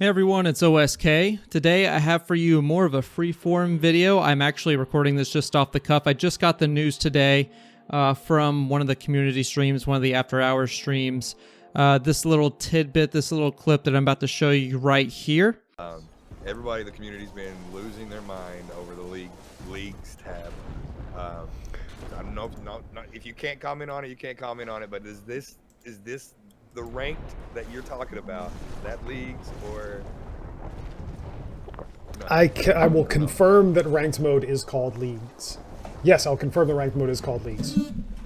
Hey everyone, it's OSK. Today I have for you more of a freeform video. I'm actually recording this just off the cuff. I just got the news today from one of the community streams, one of the after hours streams. This little tidbit, this little clip that I'm about to show you right here. Everybody in the community's been losing their mind over the leagues tab. I don't know if you can't comment on it, you can't comment on it, but is this the ranked that you're talking about? Is that leagues or no? I will confirm that ranked mode is called leagues. Yes, I'll confirm the ranked mode is called leagues.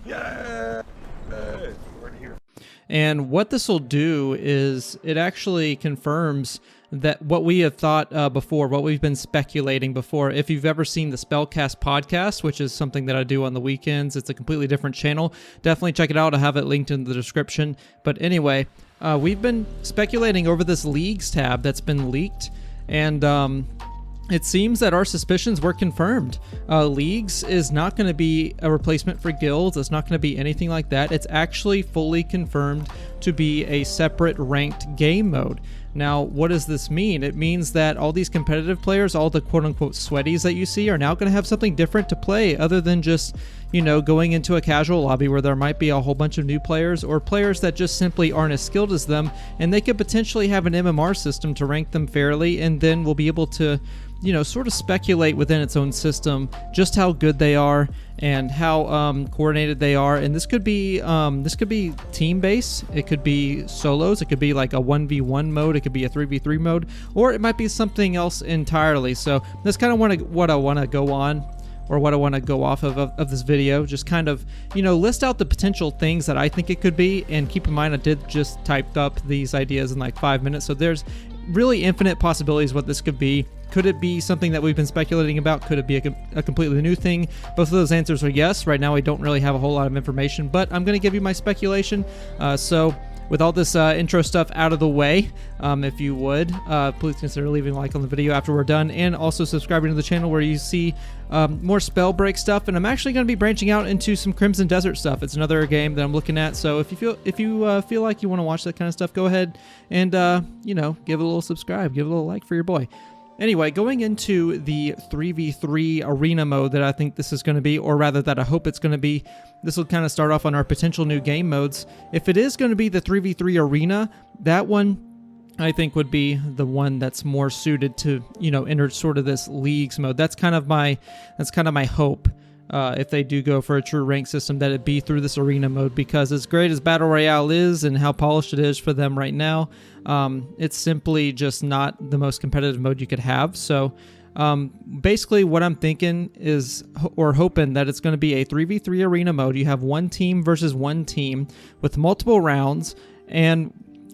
Yeah. We're here. And what this will do is it actually confirms that what we have thought before, what we've been speculating before. If you've ever seen the Spellcast podcast, which is something that I do on the weekends, it's a completely different channel. Definitely check it out. I have it linked in the description. But anyway, we've been speculating over this leagues tab that's been leaked, and it seems that our suspicions were confirmed. Leagues is not going to be a replacement for guilds. It's not going to be anything like that. It's actually fully confirmed to be a separate ranked game mode. Now, what does this mean? It means that all these competitive players, all the quote-unquote sweaties that you see, are now going to have something different to play other than just, you know, going into a casual lobby where there might be a whole bunch of new players or players that just simply aren't as skilled as them, and they could potentially have an MMR system to rank them fairly, and then we'll be able to, you know, sort of speculate within its own system just how good they are and how coordinated they are. And this could be team based, it could be solos, it could be like a 1v1 mode, it could be a 3v3 mode, or it might be something else entirely. So that's kind of what I want to go on, or what I want to go off of this video. Just kind of, you know, list out the potential things that I think it could be. And keep in mind, I did just type up these ideas in like 5 minutes, so there's really infinite possibilities what this could be. Could it be something that we've been speculating about? Could it be a completely new thing? Both of those answers are yes. Right now we don't really have a whole lot of information, but I'm going to give you my speculation. So with all this intro stuff out of the way, if you would, please consider leaving a like on the video after we're done, and also subscribing to the channel where you see more Spellbreak stuff. And I'm actually going to be branching out into some Crimson Desert stuff. It's another game that I'm looking at, so if you feel like you want to watch that kind of stuff, go ahead and you know, give it a little subscribe, give it a little like for your boy. Anyway, going into the 3v3 arena mode that I think this is going to be, or rather that I hope it's going to be, this will kind of start off on our potential new game modes. If it is going to be the 3v3 arena, that one I think would be the one that's more suited to, you know, enter sort of this leagues mode. That's kind of my hope. If they do go for a true rank system, that it be through this arena mode, because as great as Battle Royale is and how polished it is for them right now, it's simply just not the most competitive mode you could have. So basically what I'm thinking is, or hoping, that it's going to be a 3v3 arena mode. You have one team versus one team with multiple rounds, and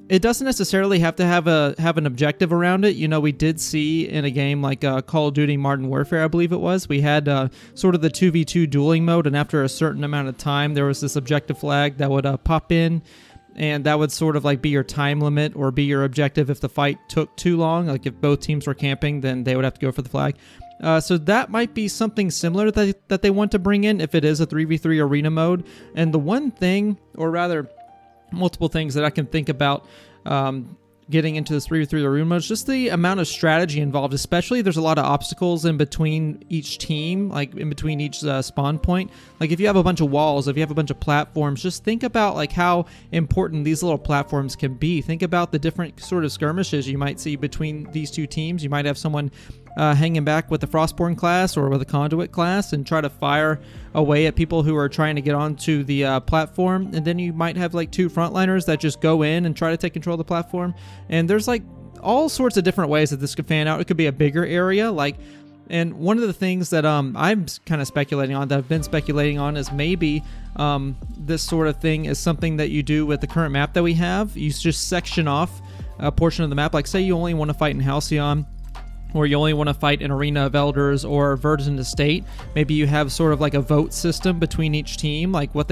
it doesn't necessarily have to have an objective around it. You know, we did see in a game like Call of Duty Modern Warfare, I believe it was, we had sort of the 2v2 dueling mode, and after a certain amount of time, there was this objective flag that would pop in, and that would sort of like be your time limit or be your objective if the fight took too long. Like if both teams were camping, then they would have to go for the flag. So that might be something similar that they want to bring in if it is a 3v3 arena mode. And the one thing, or rather multiple things that I can think about getting into this 3v3 arena mode is just the amount of strategy involved, especially there's a lot of obstacles in between each team, like in between each spawn point. Like if you have a bunch of walls, if you have a bunch of platforms, just think about like how important these little platforms can be. Think about the different sort of skirmishes you might see between these two teams. You might have someone hanging back with the Frostborn class or with a Conduit class and try to fire away at people who are trying to get onto the platform, and then you might have like two frontliners that just go in and try to take control of the platform. And there's like all sorts of different ways that this could fan out. It could be a bigger area, like, and one of the things that I'm kind of speculating on, that I've been speculating on, is maybe this sort of thing is something that you do with the current map that we have. You just section off a portion of the map, like say you only want to fight in Halcyon, or you only want to fight in Arena of Elders or Verdant Estate. Maybe you have sort of like a vote system between each team, like what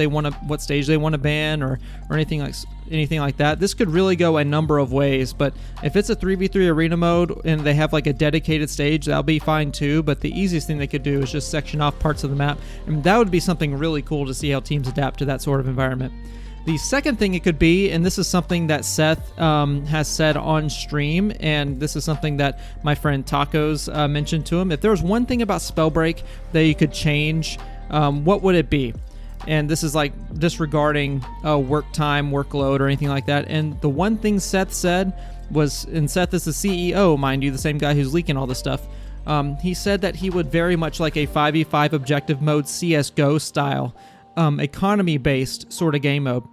stage they want to ban, or anything like that. This could really go a number of ways, but if it's a 3v3 arena mode and they have like a dedicated stage, that'll be fine too. But the easiest thing they could do is just section off parts of the map, and that would be something really cool to see how teams adapt to that sort of environment. The second thing it could be, and this is something that Seth has said on stream, and this is something that my friend Tacos mentioned to him. If there was one thing about Spellbreak that you could change, what would it be? And this is like disregarding work time, workload, or anything like that. And the one thing Seth said was, and Seth is the CEO, mind you, the same guy who's leaking all this stuff. He said that he would very much like a 5v5 objective mode CSGO style, economy-based sort of game mode.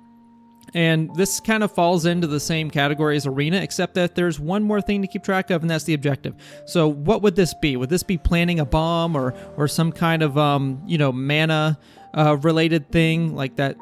And this kind of falls into the same category as Arena, except that there's one more thing to keep track of, and that's the objective. So what would this be? Would this be planting a bomb or some kind of, mana related thing like that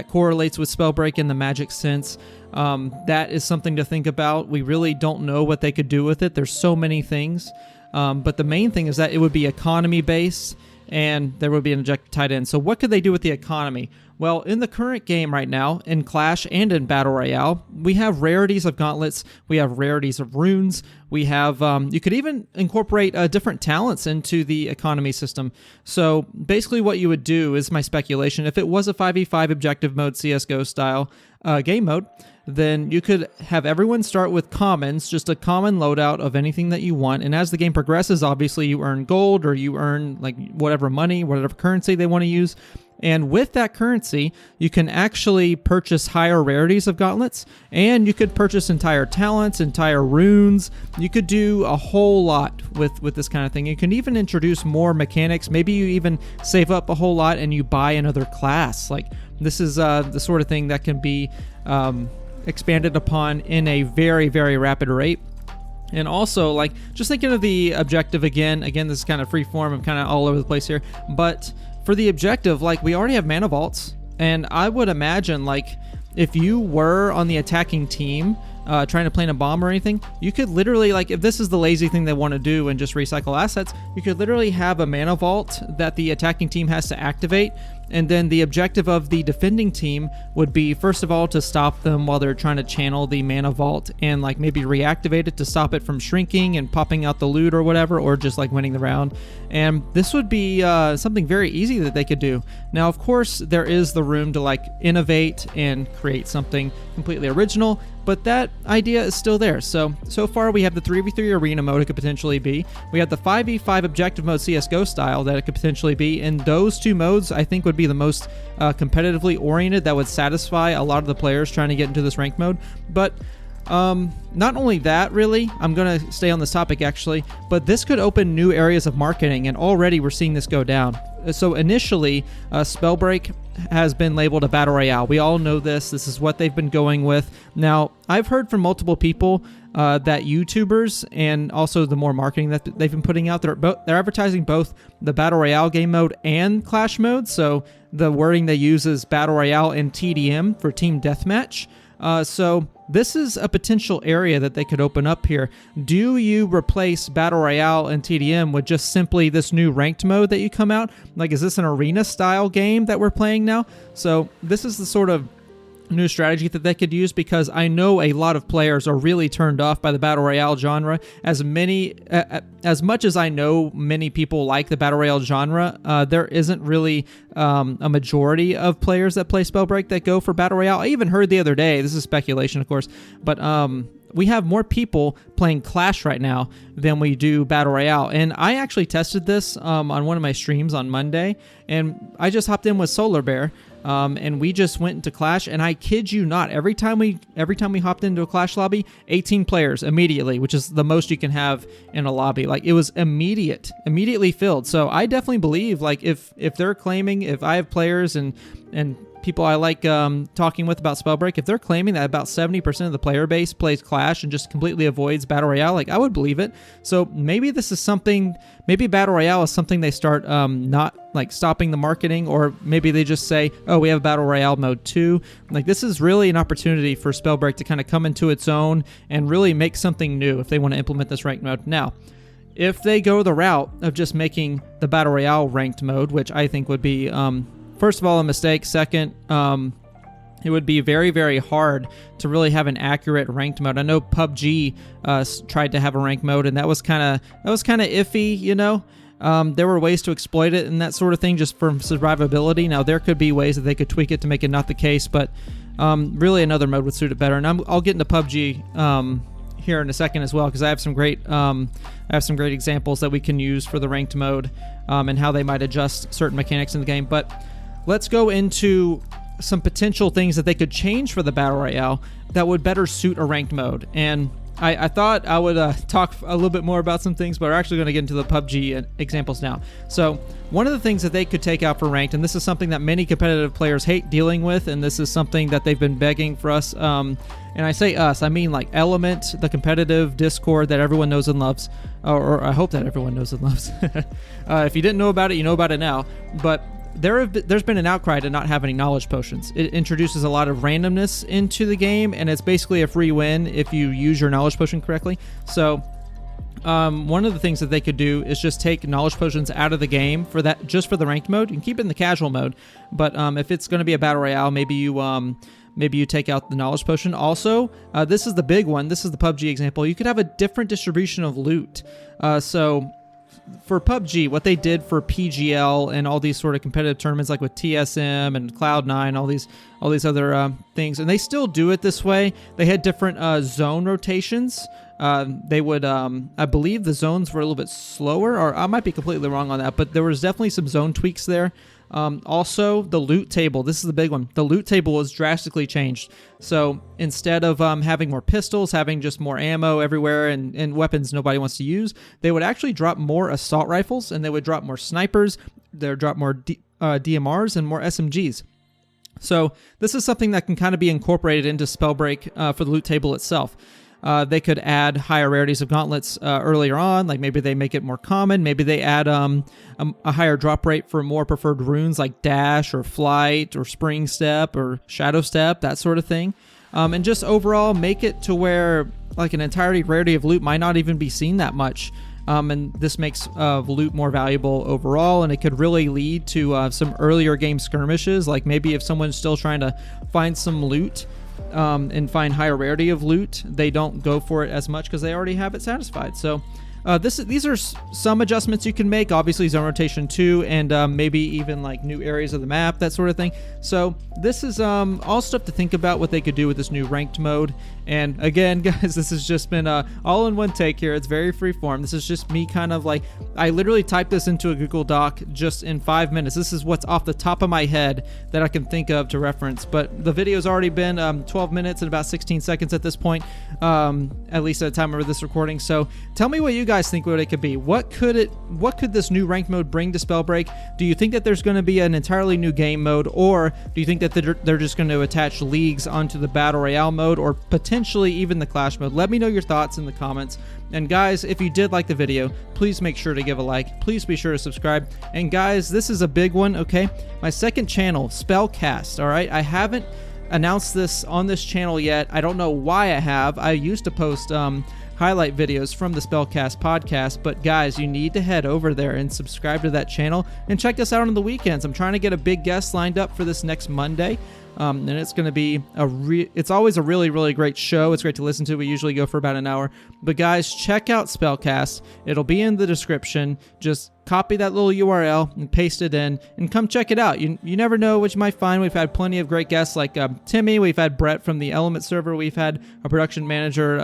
correlates with Spellbreak in the magic sense? That is something to think about. We really don't know what they could do with it. There's so many things. But the main thing is that it would be economy-based, and there would be an objective tied in. So what could they do with the economy? Well, in the current game right now, in Clash and in Battle Royale, we have rarities of gauntlets, we have rarities of runes, we have, you could even incorporate different talents into the economy system. So basically what you would do is my speculation, if it was a 5v5 objective mode CSGO style game mode, then you could have everyone start with commons, just a common loadout of anything that you want. And as the game progresses, obviously you earn gold or you earn like whatever money, whatever currency they want to use. And with that currency, you can actually purchase higher rarities of gauntlets, and you could purchase entire talents, entire runes. You could do a whole lot with this kind of thing. You can even introduce more mechanics. Maybe you even save up a whole lot and you buy another class. Like, this is the sort of thing that can be expanded upon in a very, very rapid rate. And also, like, just thinking of the objective again, this is kind of free form. I'm kind of all over the place here, but for the objective, like, we already have mana vaults, and I would imagine, like, if you were on the attacking team trying to plant a bomb or anything, you could literally, like, if this is the lazy thing they want to do and just recycle assets, you could literally have a mana vault that the attacking team has to activate, and then the objective of the defending team would be, first of all, to stop them while they're trying to channel the mana vault and, like, maybe reactivate it to stop it from shrinking and popping out the loot or whatever, or just, like, winning the round. And this would be something very easy that they could do. Now, of course, there is the room to, like, innovate and create something completely original, but that idea is still there. So far we have the 3v3 arena mode it could potentially be. We have the 5v5 objective mode CSGO style that it could potentially be. And those two modes, I think, would be the most competitively oriented, that would satisfy a lot of the players trying to get into this ranked mode. But not only that, really, I'm going to stay on this topic actually, but this could open new areas of marketing, and already we're seeing this go down. So initially, Spellbreak has been labeled a battle royale. We all know this. This is what they've been going with. Now, I've heard from multiple people that YouTubers and also the more marketing that they've been putting out, they're advertising both the battle royale game mode and Clash mode. So the wording they use is battle royale and TDM for team deathmatch. So this is a potential area that they could open up here. Do you replace Battle Royale and TDM with just simply this new ranked mode that you come out? Like, is this an arena style game that we're playing now? So this is the sort of new strategy that they could use, because I know a lot of players are really turned off by the Battle Royale genre. As much as I know many people like the Battle Royale genre, there isn't really a majority of players that play Spellbreak that go for Battle Royale. I even heard the other day, this is speculation of course, but we have more people playing Clash right now than we do Battle Royale. And I actually tested this on one of my streams on Monday, and I just hopped in with Solar Bear. And we just went into Clash, and I kid you not, every time we hopped into a Clash lobby, 18 players immediately, which is the most you can have in a lobby. Like, it was immediately filled. So I definitely believe, like, if they're claiming, if I have players and people I like talking with about Spellbreak, if they're claiming that about 70% of the player base plays Clash and just completely avoids Battle Royale, like, I would believe it. So maybe this is something, maybe Battle Royale is something they start not, like, stopping the marketing, or maybe they just say, oh, we have Battle Royale mode 2. Like, this is really an opportunity for Spellbreak to kind of come into its own and really make something new if they want to implement this ranked mode. Now, if they go the route of just making the Battle Royale ranked mode, which I think would be first of all, a mistake. Second, it would be very, very hard to really have an accurate ranked mode. I know PUBG tried to have a ranked mode, and that was kind of iffy, you know. there were ways to exploit it and that sort of thing just for survivability. Now, there could be ways that they could tweak it to make it not the case, but really another mode would suit it better. And I'll get into PUBG here in a second as well, because I have some great examples that we can use for the ranked mode and how they might adjust certain mechanics in the game. But let's go into some potential things that they could change for the Battle Royale that would better suit a ranked mode. And I thought I would talk a little bit more about some things, but we're actually going to get into the PUBG examples now. So one of the things that they could take out for ranked, and this is something that many competitive players hate dealing with, and this is something that they've been begging for us, and I say us, I mean like Element, the competitive Discord that everyone knows and loves, or I hope that everyone knows and loves. If you didn't know about it, you know about it now. But there's been an outcry to not have any knowledge potions. It introduces a lot of randomness into the game, and it's basically a free win if you use your knowledge potion correctly. So one of the things that they could do is just take knowledge potions out of the game for that, just for the ranked mode. You can keep it in the casual mode, but if it's going to be a battle royale, maybe you take out the knowledge potion. Also, this is the big one. This is the PUBG example. You could have a different distribution of loot. So for PUBG, what they did for PGL and all these sort of competitive tournaments, like with TSM and Cloud9, all these other things, and they still do it this way. They had different zone rotations. They would, I believe the zones were a little bit slower, or I might be completely wrong on that, but there was definitely some zone tweaks there. Also, the loot table. This is the big one. The loot table was drastically changed. So instead of having more pistols, having just more ammo everywhere and weapons nobody wants to use, they would actually drop more assault rifles, and they would drop more snipers. They would drop more DMRs and more SMGs. So this is something that can kind of be incorporated into Spellbreak for the loot table itself. They could add higher rarities of gauntlets earlier on, like maybe they make it more common. Maybe they add a higher drop rate for more preferred runes like Dash or Flight or Spring Step or Shadow Step, that sort of thing. And just overall make it to where like an entirety rarity of loot might not even be seen that much. And this makes loot more valuable overall, and it could really lead to some earlier game skirmishes, like maybe if someone's still trying to find some loot and find higher rarity of loot, they don't go for it as much because they already have it satisfied. So these are some adjustments you can make. Obviously, zone rotation too, and maybe even like new areas of the map, that sort of thing. So this is all stuff to think about what they could do with this new ranked mode. And again, guys, this has just been all in one take here. It's very free form. This is just me kind of like, I literally typed this into a Google Doc just in 5 minutes. This is what's off the top of my head that I can think of to reference. But the video's already been 12 minutes and about 16 seconds at this point, at least at the time of this recording. So tell me what you guys think what it could be. What could this new ranked mode bring to Spellbreak? Do you think that there's going to be an entirely new game mode, or do you think that they're just going to attach leagues onto the Battle Royale mode, or potentially even the Clash mode? Let me know your thoughts in the comments. And guys, if you did like the video, please make sure to give a like. Please be sure to subscribe. And guys, this is a big one, okay? My second channel, Spellcast, all right? I haven't announced this on this channel yet. I don't know why I have. I used to post highlight videos from the Spellcast podcast, but guys, you need to head over there and subscribe to that channel and check us out on the weekends. I'm trying to get a big guest lined up for this next Monday. And it's going to be it's always a really, really great show. It's great to listen to. We usually go for about an hour. But guys, check out Spellcast. It'll be in the description. Just copy that little URL and paste it in and come check it out. You never know what you might find. We've had plenty of great guests like Timmy. We've had Brett from the Element server. We've had our production manager,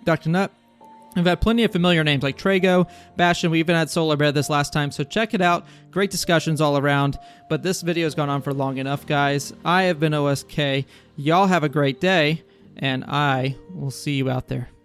Dr. Nutt. We've had plenty of familiar names like Trago, Bastion. We even had Solar Bear this last time, so check it out. Great discussions all around. But this video has gone on for long enough, guys. I have been OSK. Y'all have a great day, and I will see you out there.